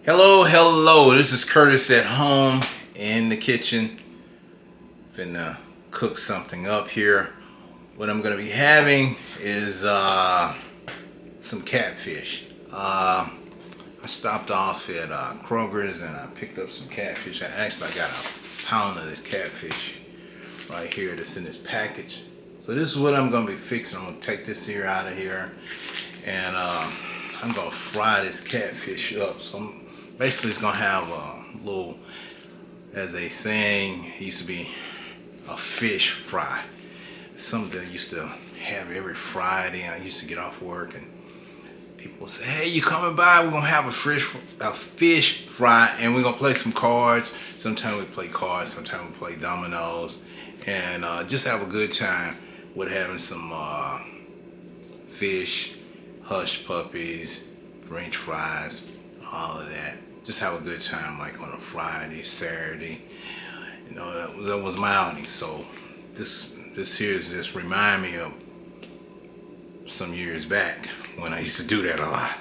Hello, this is Curtis at home in the kitchen. Finna cook something up here. What I'm gonna be having is some catfish. I stopped off at Kroger's and I picked up some catfish. I got a pound of this catfish right here that's in this package. So this is what I'm gonna be fixing. I'm gonna take this here out of here and I'm gonna fry this catfish up. So basically it's gonna have a little, as they saying, it used to be a fish fry. It's something I used to have every Friday, and I used to get off work and people would say, hey, you coming by? We're gonna have a fish fry and we're gonna play some cards. Sometimes we play cards, sometimes we play dominoes, and just have a good time with having some fish, hush puppies, French fries, all of that. Just have a good time, like on a Friday, Saturday. You know, that was my outing. So this here is just remind me of some years back when I used to do that a lot.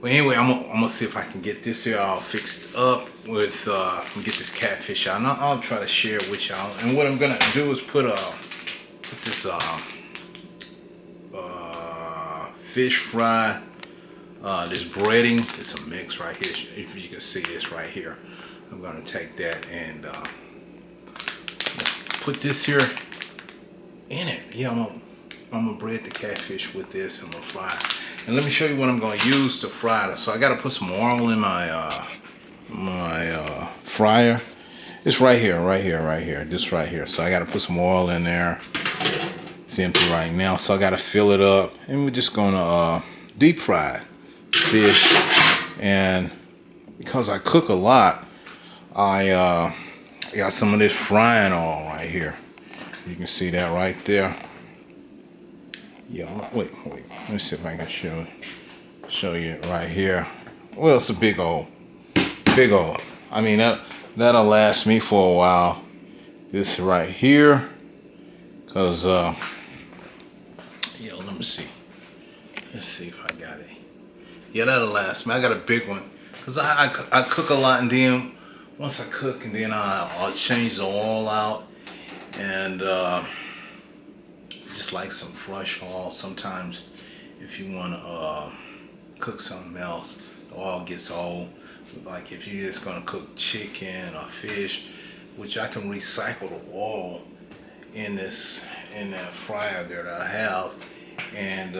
Well, anyway, I'm gonna see if I can get this here all fixed up with get this catfish out. And I'll try to share it with y'all. And what I'm gonna do is put this fish fry, this breading. It's a mix right here. If you can see this right here, I'm gonna take that and put this here in it. Yeah, I'm gonna bread the catfish with this. I'm gonna fry it. And let me show you what I'm gonna use to fry it. So I gotta put some oil in my fryer. It's right here, just right here. So I gotta put some oil in there. It's empty right now, so I gotta fill it up, and we're just gonna deep fry fish. And because I cook a lot, I got some of this frying oil right here. You can see that right there. Yeah, wait. Let me see if I can show you it right here. Well, it's a big old. I mean, that'll last me for a while. This right here, cause let me see. Let's see if I got it. Yeah, that'll last me. I got a big one, cause I cook a lot, and then once I cook, and then I'll change the oil out, and just like some fresh oil. Sometimes if you want to cook something else, the oil gets old. Like if you're just gonna cook chicken or fish, which I can recycle the oil in that fryer there that I have, and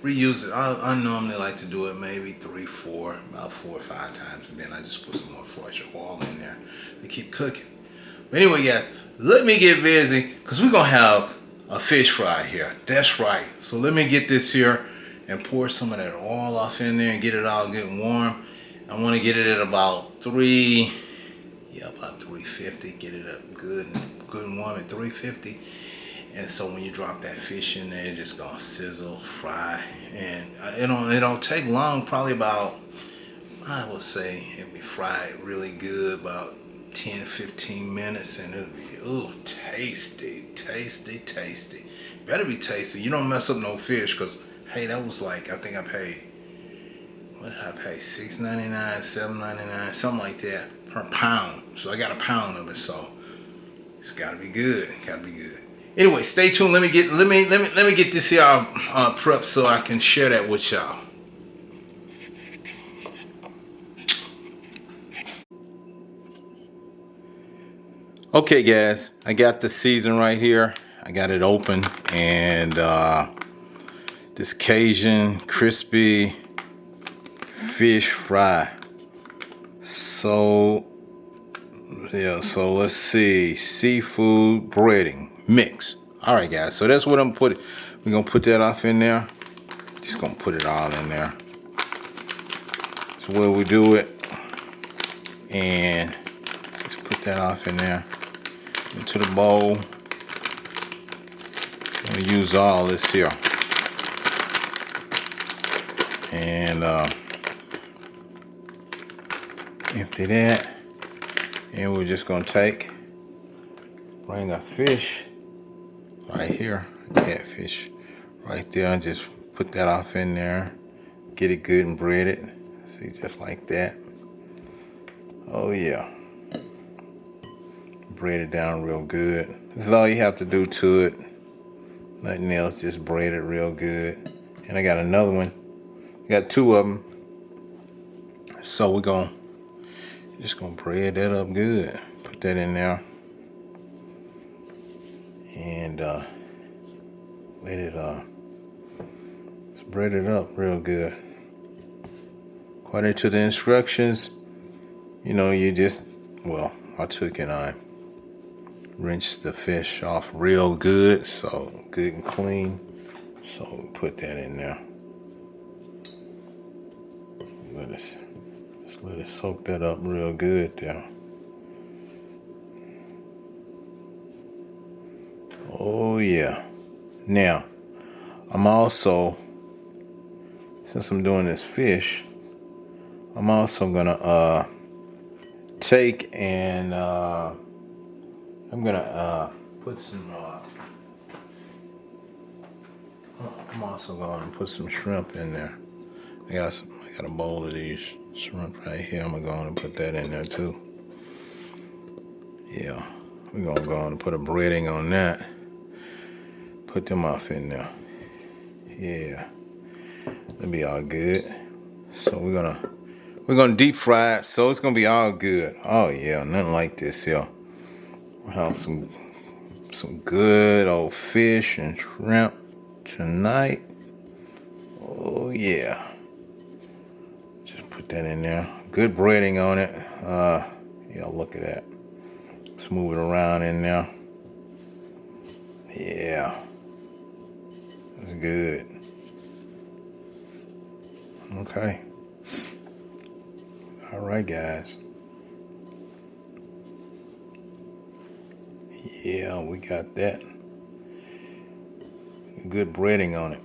reuse it. I normally like to do it maybe about 4 or 5 times, and then I just put some more fresh oil in there to keep cooking. But anyway, guys, let me get busy, because we're gonna have a fish fry here. That's right. So let me get this here and pour some of that oil off in there and get it all getting warm. I want to get it at about 350. Get it up good and warm at 350. And so when you drop that fish in there, it's just gonna sizzle, fry, and it don't take long. Probably about, I would say, it'll be fried really good about 10-15 minutes, and it'll be tasty. Better be tasty. You don't mess up no fish, because hey, that was like, I think I paid, what did I pay, $6.99, $7.99, something like that per pound. So I got a pound of it, so it's gotta be good. Anyway, stay tuned. Let me get this here prepped so I can share that with y'all. Okay, guys, I got the season right here. I got it open, and this Cajun crispy fish fry. So yeah, so let's see, seafood breading mix. All right, guys, so that's what I'm putting. We're gonna put that off in there. Just gonna put it all in there. So where we do it, and let's put that off in there into the bowl. I'm gonna use all this here, and empty that. And we're just gonna bring our fish right here, catfish right there, and just put that off in there, get it good and breaded. See, just like that. Oh yeah. Braid it down real good. This is all you have to do to it. Nothing else, just braid it real good. And I got another one. Got two of them. So we're just gonna braid that up good. Put that in there. And let it braid it up real good. According to the instructions, you know, you just, well, I took and I rinsed the fish off real good, so good and clean. So put that in there. Just let it soak that up real good there. Oh yeah. Now, I'm also, since I'm doing this fish, I'm also gonna take and I'm gonna put some. I'm also gonna put some shrimp in there. I got a bowl of these shrimp right here. I'm gonna go on and put that in there too. Yeah, we're gonna go on and put a breading on that. Put them off in there. Yeah, it'll be all good. So we're gonna deep fry it. So it's gonna be all good. Oh yeah, nothing like this here. We'll have some good old fish and shrimp tonight. Oh yeah. Just put that in there. Good breading on it. Yeah, look at that. Let's move it around in there. Yeah. That's good. Okay. All right, guys. Yeah, we got that. Good breading on it.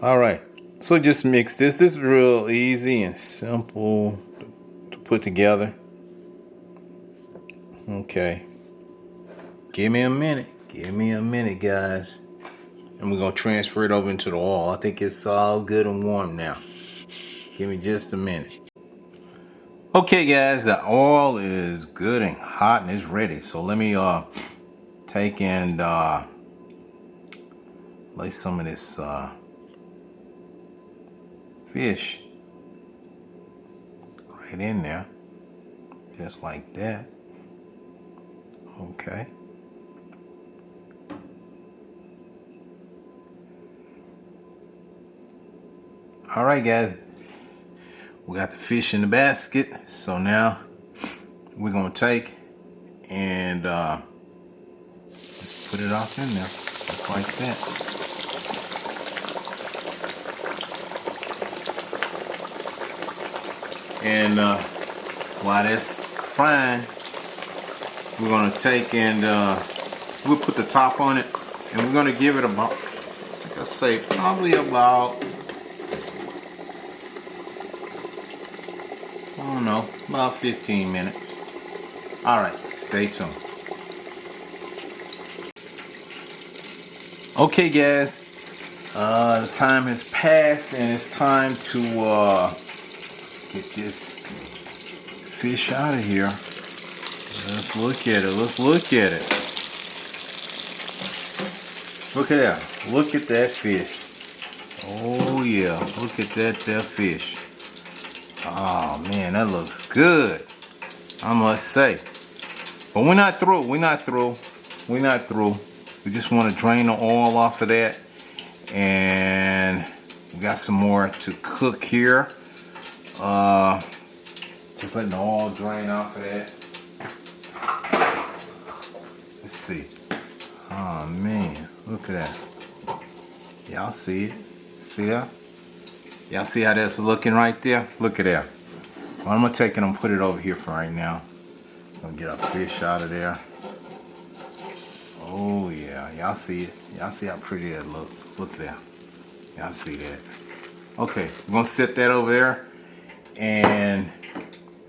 All right. So just mix this. This is real easy and simple to put together. Okay. Give me a minute. Give me a minute, guys. And we're going to transfer it over into the oil. I think it's all good and warm now. Give me just a minute. Okay, guys, the oil is good and hot and it's ready. So let me take and lay some of this fish right in there. Just like that. Okay. All right, guys. We got the fish in the basket. So now we're going to take and put it off in there. Just like that. And while that's frying, we're going to take and we'll put the top on it. And we're going to give it about, like I say, probably about, I don't know, about 15 minutes. All right, stay tuned. Okay, guys, the time has passed and it's time to get this fish out of here. Let's look at it. Let's look at it. Look at that. Look at that fish. Oh yeah, look at that fish. Oh man, that looks good, I must say. But we're not through. We're not through. We're not through. We just want to drain the oil off of that. And we got some more to cook here. Just letting the oil drain off of that. Let's see. Oh man, look at that. Y'all see it? See that? Y'all see how that's looking right there? Look at that. Well, I'm gonna take it and put it over here for right now. Gonna get our fish out of there. Oh yeah, y'all see it. Y'all see how pretty that looks. Look at that. Y'all see that. Okay, we're gonna set that over there. And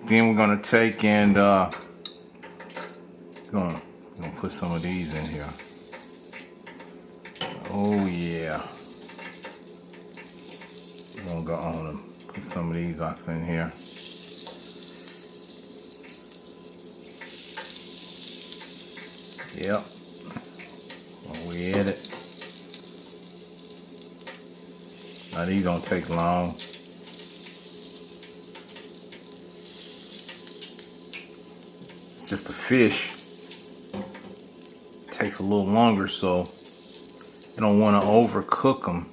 then we're gonna take and gonna put some of these in here. Oh yeah. I'm gonna go on and put some of these off in here. Yep. When we at it. Now these don't take long. It's just the fish. It takes a little longer, so you don't want to overcook them.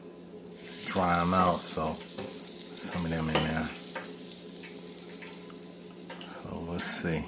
Dry them out, so some of them in there. So let's see.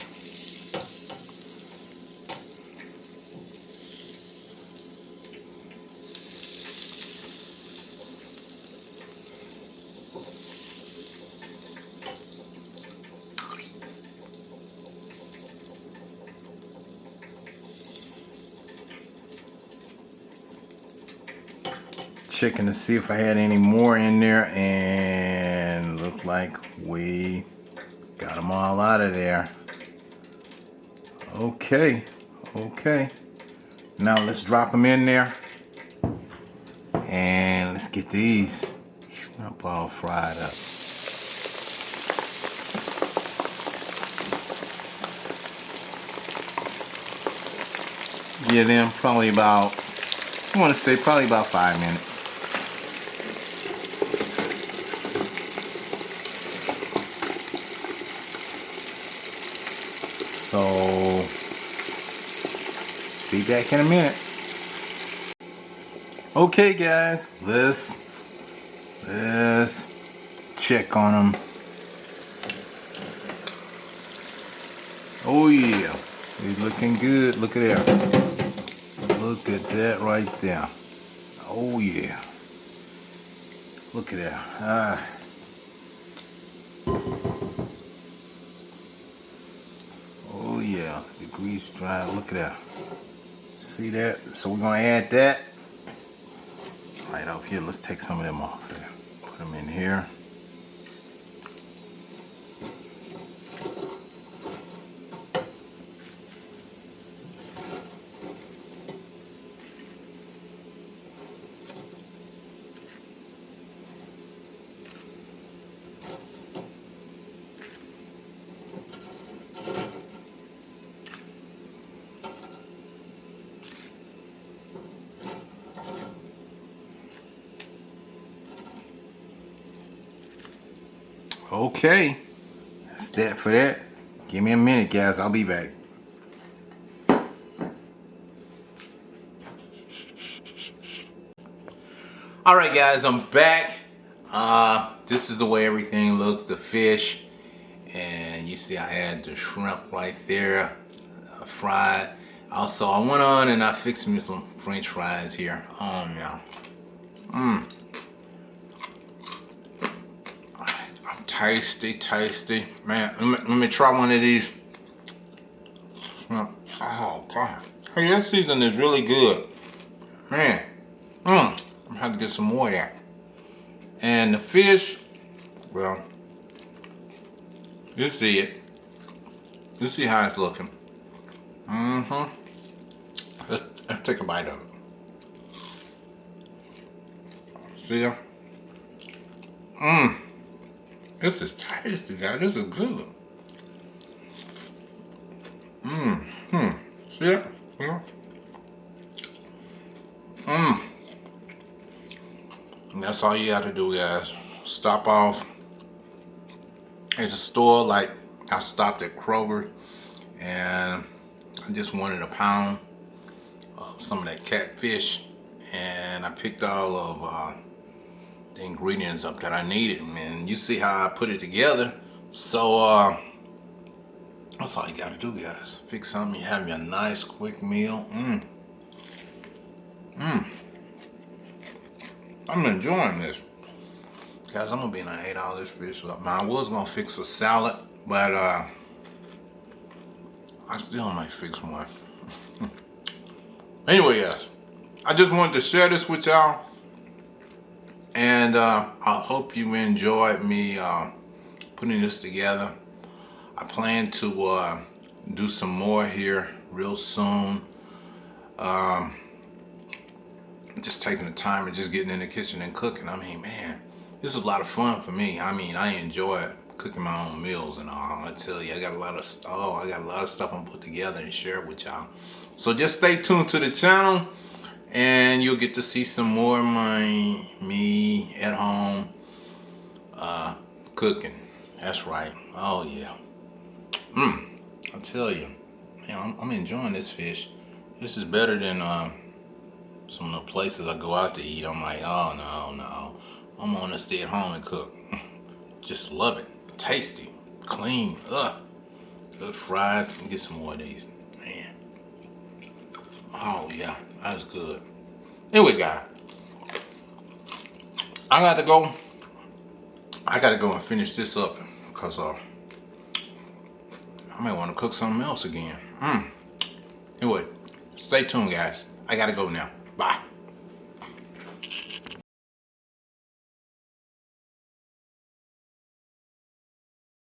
Checking to see if I had any more in there, and looked like we got them all out of there. Okay, now let's drop them in there, and let's get these shrimp all fried up. Give them probably about, I want to say probably about 5 minutes. So, be back in a minute. Okay guys, let's check on them. Oh yeah, he's looking good. Look at that. Look at that right there. Oh yeah. Look at that. Oh yeah, the grease dry. Look at that. See that? So we're gonna add that right out here. Let's take some of them off there. Put them in here. Okay, that's that for that. Give me a minute, guys. I'll be back. All right, guys, I'm back. This is the way everything looks. The fish, and you see I had the shrimp right there, fried. Also, I went on and I fixed me some French fries here. Oh yeah. Tasty, man. Let me try one of these. Oh god, hey, that season is really good, man. I'm gonna have to get some more of that. And the fish, well, you see it. You see how it's looking. Let's take a bite of it. See ya. This is tasty, guys. This is good. See it? Yeah. And that's all you gotta do, guys. Stop off. There's a store, like I stopped at Kroger, and I just wanted a pound of some of that catfish, and I picked all of the ingredients up that I needed, and you see how I put it together. So that's all you gotta do, guys. Fix something, you have your nice quick meal. I'm enjoying this, guys. I'm gonna be in an 8-hour fish up. Now I was gonna fix a salad, but I still might fix one. Anyway, guys, I just wanted to share this with y'all. And I hope you enjoyed me putting this together. I plan to do some more here real soon. Just taking the time and just getting in the kitchen and cooking. I mean, man, this is a lot of fun for me. I mean, I enjoy cooking my own meals and all. I tell you, I got a lot of stuff I'm put together and share with y'all. So just stay tuned to the channel, and you'll get to see some more of me at home cooking. That's right. Oh yeah. I tell you, man, I'm enjoying this fish. This is better than some of the places I go out to eat. I'm like, oh no. I'm gonna stay at home and cook. Just love it. Tasty, clean, good fries. Get some more of these, man. Oh yeah, that's good. Anyway, guys, I got to go. I got to go and finish this up because I may want to cook something else again. Anyway, stay tuned, guys. I got to go now.